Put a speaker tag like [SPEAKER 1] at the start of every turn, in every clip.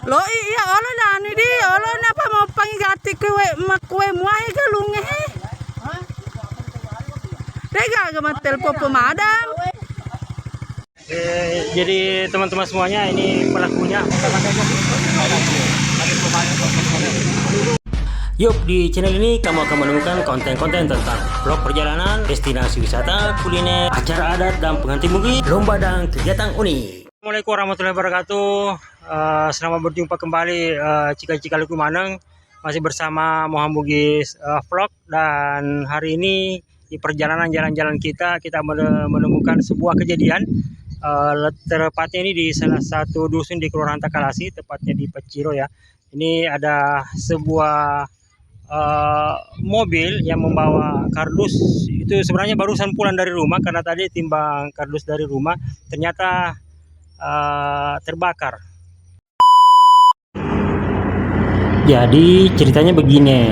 [SPEAKER 1] Lo iya olo dani di olo napa mau pangigati kue muai galunge he. Tega gamat telepon pemadam.
[SPEAKER 2] Jadi teman-teman semuanya, ini pelakunya. Yuk, di channel ini kamu akan menemukan konten-konten tentang vlog perjalanan, destinasi wisata, kuliner, acara adat dan pengantin mungkin, lomba dan kegiatan unik. Assalamualaikum warahmatullahi wabarakatuh. Selamat berjumpa kembali Cika-Cika Luku Maneng, masih bersama Muhammad Bugis vlog. Dan hari ini di perjalanan jalan-jalan kita menemukan sebuah kejadian. Tepatnya ini di salah satu dusun di Kelurahan Takalasi, tepatnya di Peciro ya. Ini ada sebuah mobil yang membawa kardus. Itu sebenarnya barusan pulang dari rumah, karena tadi timbang kardus dari rumah ternyata terbakar. Jadi ceritanya begini,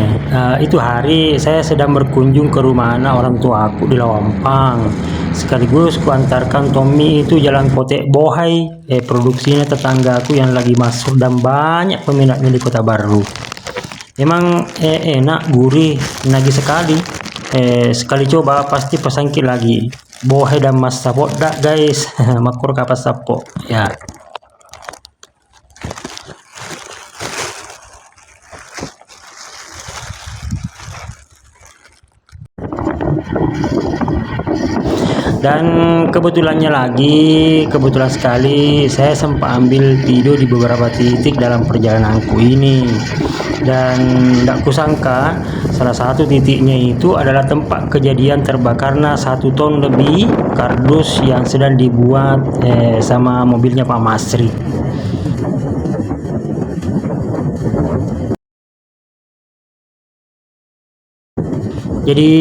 [SPEAKER 2] itu hari saya sedang berkunjung ke rumah anak orang tua aku di Lawampang, sekaligus kuantarkan Tommy itu jalan Kotek Bohai, produksinya tetanggaku yang lagi masuk dan banyak peminatnya di Kota Baru. Memang enak, gurih, nagih sekali. Sekali coba pasti pesangkit lagi. Bohai dan mas sapok dak guys. Makur kapas sapok ya. Dan kebetulan sekali saya sempat ambil video di beberapa titik dalam perjalananku ini. Dan tidak kusangka salah satu titiknya itu adalah tempat kejadian terbakarnya 1 ton lebih kardus yang sedang dibuat sama mobilnya Pak Masri. Jadi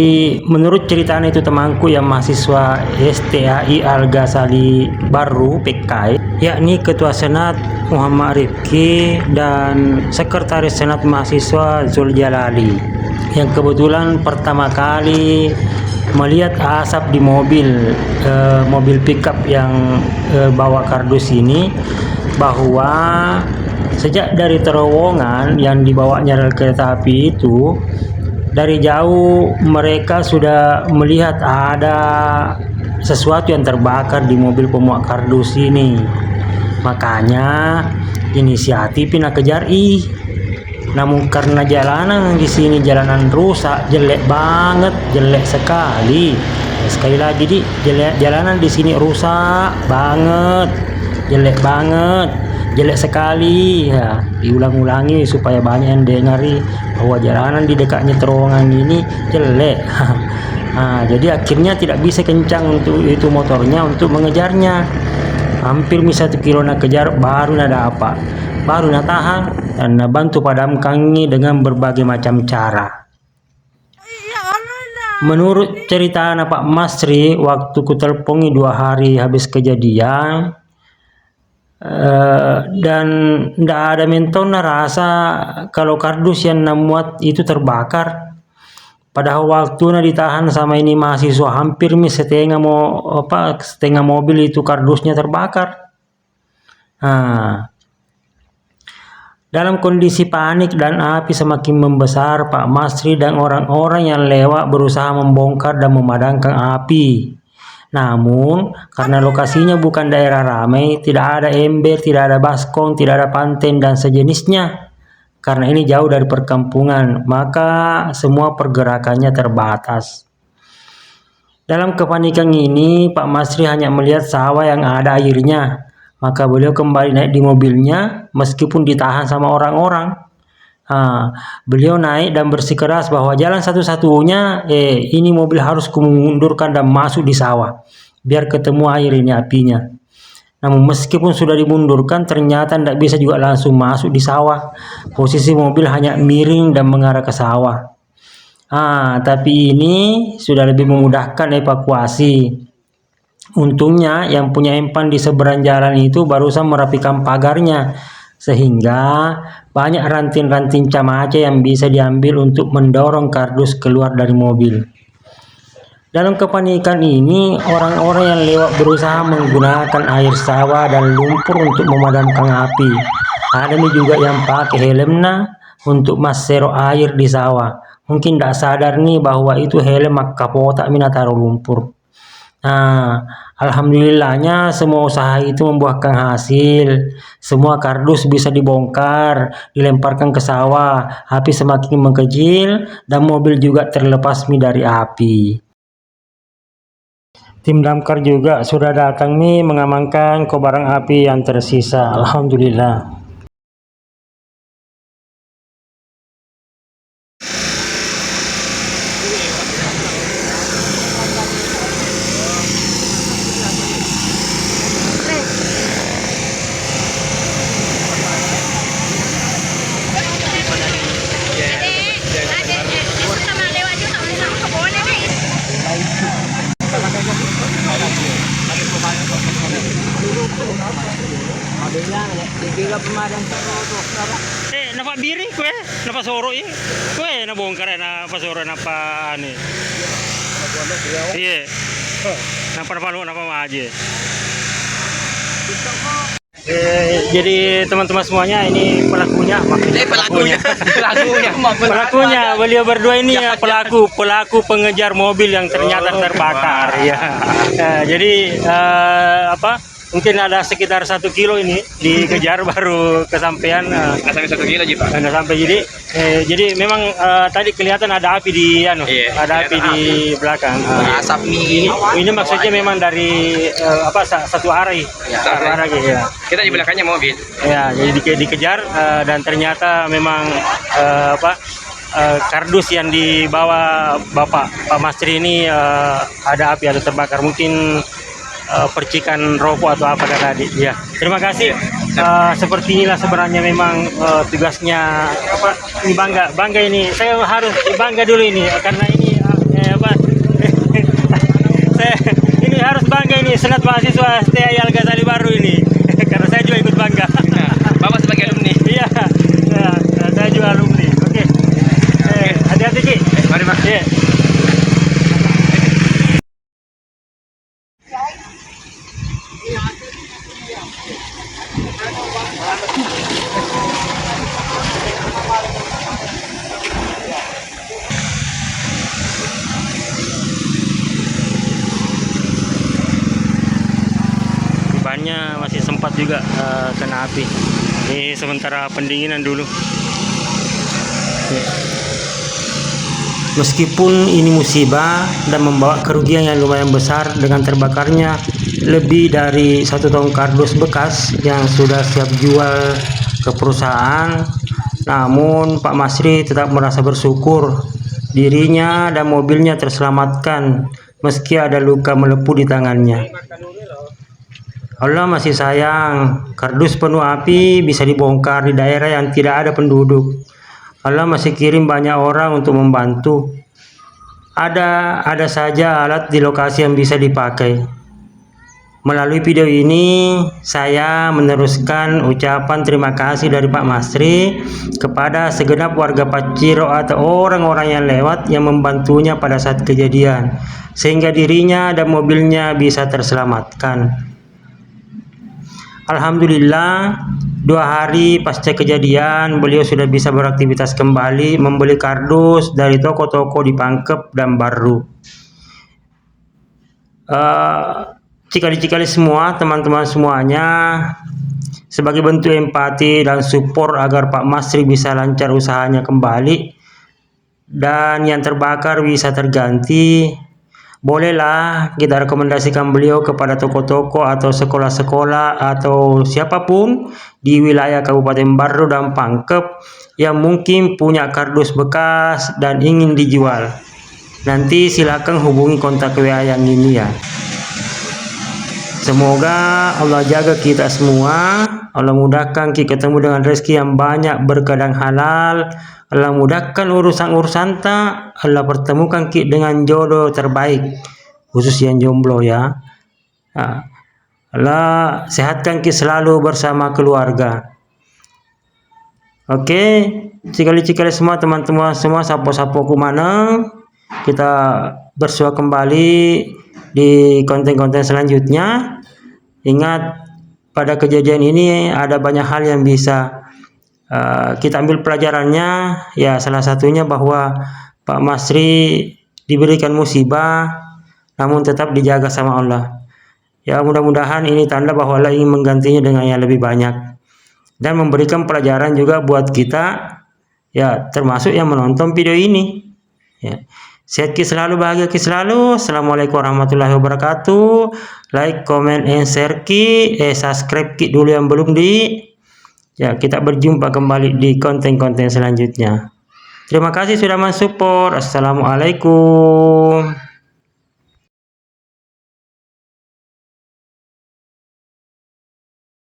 [SPEAKER 2] menurut ceritaan itu temanku yang mahasiswa STAI Al Ghazali Baru PKI, yakni Ketua Senat Muhammad Rifki dan Sekretaris Senat Mahasiswa Zul Jalali, yang kebetulan pertama kali melihat asap di mobil pickup yang bawa kardus ini, bahwa sejak dari terowongan yang dibawanya rel kereta api itu, dari jauh mereka sudah melihat ada sesuatu yang terbakar di mobil pemuat kardus ini. Makanya inisiatifnya kejar namun karena jalanan di sini jalanan rusak, jelek banget, jelek sekali. Sekali lagi jalanan di sini rusak banget, jelek banget, jelek sekali ya. Diulang-ulangi supaya banyak yang dengari bahwa jalanan di dekatnya terowongan ini jelek. Nah, jadi akhirnya tidak bisa kencang untuk itu motornya untuk mengejarnya. Hampir bisa 1 kilo nak kejar, baru ada apa, baru nak tahan dan bantu padamkannya dengan berbagai macam cara. Menurut cerita Pak Masri, waktu ku telpongi 2 hari habis kejadian, dan ndak ada mentona rasa kalau kardus yang namuat itu terbakar. Padahal waktunya ditahan sama ini mahasiswa, hampir setengah mobil itu kardusnya terbakar. Nah, dalam kondisi panik dan api semakin membesar, Pak Masri dan orang-orang yang lewat berusaha membongkar dan memadamkan api. Namun karena lokasinya bukan daerah ramai, tidak ada ember, tidak ada baskom, tidak ada panten dan sejenisnya. Karena ini jauh dari perkampungan, maka semua pergerakannya terbatas. Dalam kepanikan ini, Pak Masri hanya melihat sawah yang ada airnya. Maka beliau kembali naik di mobilnya meskipun ditahan sama orang-orang. Beliau naik dan bersikeras bahwa jalan satu-satunya ini mobil harus kumundurkan dan masuk di sawah biar ketemu air ini apinya. Namun meskipun sudah dimundurkan, ternyata tidak bisa juga langsung masuk di sawah. Posisi mobil hanya miring dan mengarah ke sawah. Tapi ini sudah lebih memudahkan evakuasi. Untungnya yang punya empan di seberang jalan itu barusan merapikan pagarnya, sehingga banyak ranting-ranting camaca yang bisa diambil untuk mendorong kardus keluar dari mobil. Dalam kepanikan ini, orang-orang yang lewat berusaha menggunakan air sawah dan lumpur untuk memadamkan api. Ada nih juga yang pakai helm untuk masero air di sawah. Mungkin tidak sadar nih bahwa itu helm kapota mina taruh lumpur. Nah, alhamdulillahnya semua usaha itu membuahkan hasil. Semua kardus bisa dibongkar, dilemparkan ke sawah. Api semakin mengkecil dan mobil juga terlepas dari api. Tim damkar juga sudah datang nih mengamankan kobaran api yang tersisa. Alhamdulillah. Napa biri kue, napa soro ini, kue nabongkar napa soro napa ane. Iya, napa aja. Jadi teman-teman semuanya ini pelakunya, pelakunya beliau berdua ini ya pelaku pengejar mobil yang ternyata terbakar ya. Jadi mungkin ada sekitar 1 kilo ini dikejar baru kesampaian.
[SPEAKER 3] Sampai 1 kilo Pak.
[SPEAKER 2] Sampai jadi memang tadi kelihatan ada api di ada api di belakang.
[SPEAKER 3] Asap nih.
[SPEAKER 2] Ini maksudnya memang dari satu arah ya.
[SPEAKER 3] Kita di belakangnya mobil.
[SPEAKER 2] Ya, jadi dikejar dan ternyata memang kardus yang dibawa Pak Masri ini ada api atau terbakar, mungkin percikan rokok atau apa tadi ya. Terima kasih. Seperti inilah sebenarnya memang tugasnya ini bangga ini. Saya harus bangga dulu ini karena ini saya ini harus bangga ini senat mahasiswa STAI Al Ghazali Baru ini karena saya juga ikut bangga.
[SPEAKER 3] Bapak sebagai alumni.
[SPEAKER 2] Iya. Saya juga alumni. Oke. Hati-hati Ki.
[SPEAKER 3] Mari Mas.
[SPEAKER 2] Iya. Bannya masih sempat juga kena api. Ini sementara pendinginan dulu. Meskipun ini musibah dan membawa kerugian yang lumayan besar dengan terbakarnya lebih dari 1 ton kardus bekas yang sudah siap jual ke perusahaan, namun Pak Masri tetap merasa bersyukur dirinya dan mobilnya terselamatkan meski ada luka melepuh di tangannya. Allah masih sayang, kardus penuh api bisa dibongkar di daerah yang tidak ada penduduk. Allah masih kirim banyak orang untuk membantu. Ada saja alat di lokasi yang bisa dipakai. Melalui video ini, saya meneruskan ucapan terima kasih dari Pak Masri kepada segenap warga Paciro atau orang-orang yang lewat yang membantunya pada saat kejadian, sehingga dirinya dan mobilnya bisa terselamatkan. Alhamdulillah, 2 hari pasca kejadian beliau sudah bisa beraktivitas kembali, membeli kardus dari toko-toko di Pangkep dan Baru. Cikali-cikali semua, teman-teman semuanya, sebagai bentuk empati dan support agar Pak Masri bisa lancar usahanya kembali dan yang terbakar bisa terganti, bolehlah kita rekomendasikan beliau kepada toko-toko atau sekolah-sekolah atau siapapun di wilayah Kabupaten Baru dan Pangkep yang mungkin punya kardus bekas dan ingin dijual. Nanti silakan hubungi kontak WA yang ini ya. Semoga Allah jaga kita semua, Allah mudahkan kita ketemu dengan rezeki yang banyak, berkah dan halal, Allah mudahkan urusan-urusan tak, Allah pertemukan kita dengan jodoh terbaik, khusus yang jomblo ya. Allah sehatkan kita selalu bersama keluarga. Oke, cikali-cikali semua teman-teman semua, sapo-sapo kumana, kita bersua kembali di konten-konten selanjutnya. Ingat, pada kejadian ini ada banyak hal yang bisa kita ambil pelajarannya, ya salah satunya bahwa Pak Masri diberikan musibah namun tetap dijaga sama Allah. Ya mudah-mudahan ini tanda bahwa Allah ingin menggantinya dengan yang lebih banyak dan memberikan pelajaran juga buat kita, ya termasuk yang menonton video ini. Ya. Sehat ki selalu, bahagia ki selalu. Assalamualaikum warahmatullahi wabarakatuh. Like, comment, and share ki, subscribe ki dulu yang belum di. Ya, kita berjumpa kembali di konten-konten selanjutnya. Terima kasih sudah mensupport. Assalamualaikum.